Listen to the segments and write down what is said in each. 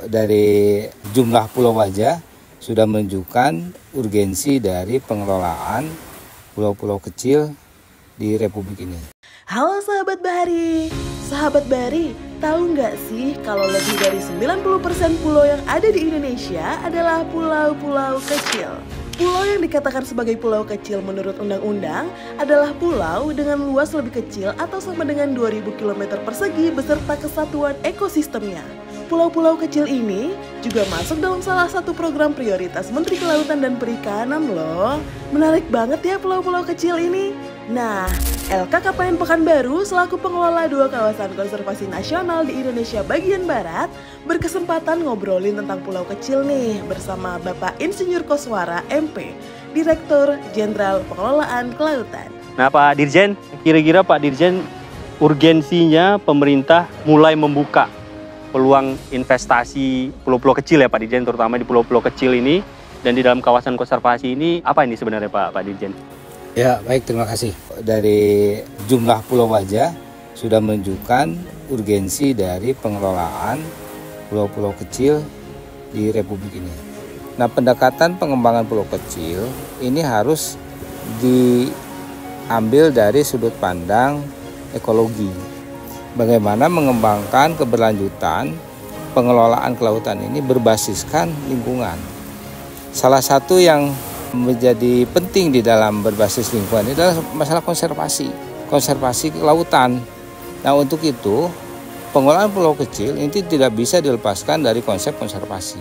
dari jumlah pulau aja sudah menunjukkan urgensi dari pengelolaan pulau-pulau kecil di Republik ini. Halo sahabat Bahari, tahu nggak sih kalau lebih dari 90% pulau yang ada di Indonesia adalah pulau-pulau kecil. Pulau yang dikatakan sebagai pulau kecil menurut undang-undang adalah pulau dengan luas lebih kecil atau sama dengan 2000 km persegi beserta kesatuan ekosistemnya. Pulau-pulau kecil ini juga masuk dalam salah satu program prioritas Menteri Kelautan dan Perikanan loh. Menarik banget ya pulau-pulau kecil ini. Nah, LKKPN Pekanbaru selaku pengelola 2 kawasan konservasi nasional di Indonesia bagian Barat berkesempatan ngobrolin tentang pulau kecil nih bersama Bapak Insinyur Koswara MP, Direktur Jenderal Pengelolaan Kelautan. Nah Pak Dirjen, kira-kira Pak Dirjen urgensinya pemerintah mulai membuka peluang investasi pulau-pulau kecil ya Pak Dirjen, terutama di pulau-pulau kecil ini dan di dalam kawasan konservasi ini, apa ini sebenarnya Pak Dirjen? Ya baik, terima kasih. Dari jumlah pulau aja sudah menunjukkan urgensi dari pengelolaan pulau-pulau kecil di Republik ini. Nah, pendekatan pengembangan pulau kecil ini harus diambil dari sudut pandang ekologi. Bagaimana mengembangkan keberlanjutan pengelolaan kelautan ini berbasiskan lingkungan. Salah satu yang menjadi penting di dalam berbasis lingkungan ini adalah masalah konservasi kelautan. Nah, untuk itu pengelolaan pulau kecil ini tidak bisa dilepaskan dari konsep konservasi.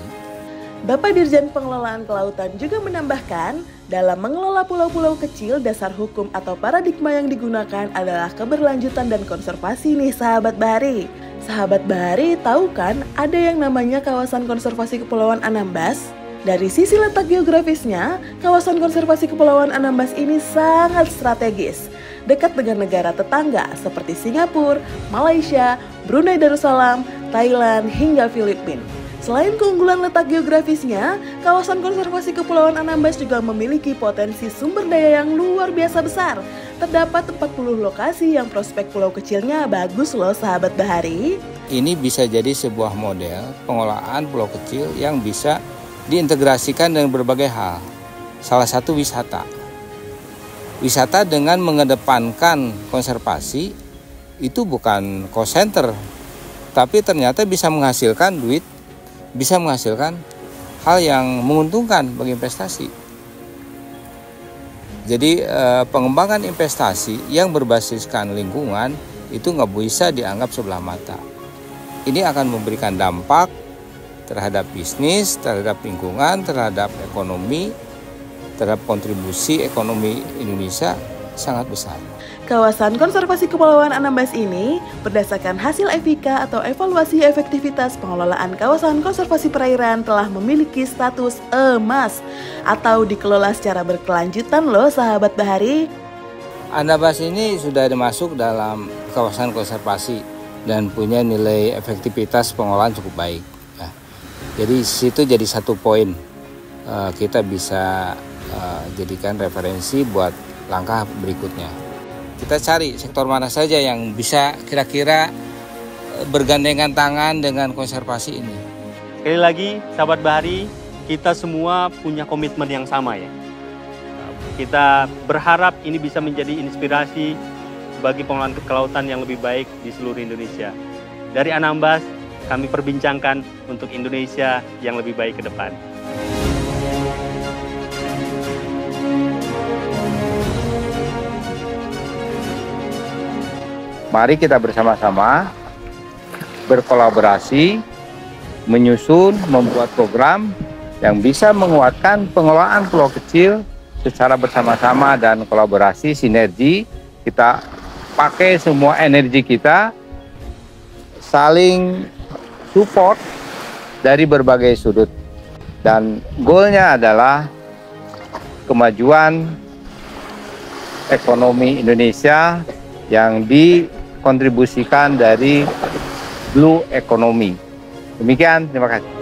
Bapak Dirjen Pengelolaan Kelautan juga menambahkan, dalam mengelola pulau-pulau kecil, dasar hukum atau paradigma yang digunakan adalah keberlanjutan dan konservasi nih sahabat Bahari. Sahabat Bahari tahu kan ada yang namanya kawasan konservasi Kepulauan Anambas? Dari sisi letak geografisnya, kawasan konservasi Kepulauan Anambas ini sangat strategis, dekat dengan negara tetangga seperti Singapura, Malaysia, Brunei Darussalam, Thailand, hingga Filipina. Selain keunggulan letak geografisnya, kawasan konservasi Kepulauan Anambas juga memiliki potensi sumber daya yang luar biasa besar. Terdapat 40 lokasi yang prospek pulau kecilnya bagus loh sahabat Bahari. Ini bisa jadi sebuah model pengelolaan pulau kecil yang bisa diintegrasikan dengan berbagai hal. Salah satu wisata. Wisata dengan mengedepankan konservasi itu bukan cost center, tapi ternyata bisa menghasilkan duit, bisa menghasilkan hal yang menguntungkan bagi investasi. Jadi pengembangan investasi yang berbasiskan lingkungan itu nggak bisa dianggap sebelah mata. Ini akan memberikan dampak terhadap bisnis, terhadap lingkungan, terhadap ekonomi, terhadap kontribusi ekonomi Indonesia sangat besar. Kawasan konservasi Kepulauan Anambas ini berdasarkan hasil EFIKA atau evaluasi efektivitas pengelolaan kawasan konservasi perairan telah memiliki status emas atau dikelola secara berkelanjutan loh sahabat Bahari. Anambas ini sudah masuk dalam kawasan konservasi dan punya nilai efektivitas pengelolaan cukup baik. Jadi situ jadi satu poin kita bisa jadikan referensi buat langkah berikutnya. Kita cari sektor mana saja yang bisa kira-kira bergandengan tangan dengan konservasi ini. Sekali lagi, sahabat Bahari, kita semua punya komitmen yang sama ya. Kita berharap ini bisa menjadi inspirasi bagi pengelolaan kelautan yang lebih baik di seluruh Indonesia. Dari Anambas, kami perbincangkan untuk Indonesia yang lebih baik ke depan. Mari kita bersama-sama berkolaborasi, menyusun, membuat program yang bisa menguatkan pengelolaan pulau kecil secara bersama-sama dan kolaborasi, sinergi. Kita pakai semua energi kita, saling support dari berbagai sudut. Dan goalnya adalah kemajuan ekonomi Indonesia yang dikontribusikan dari blue economy. Demikian, terima kasih.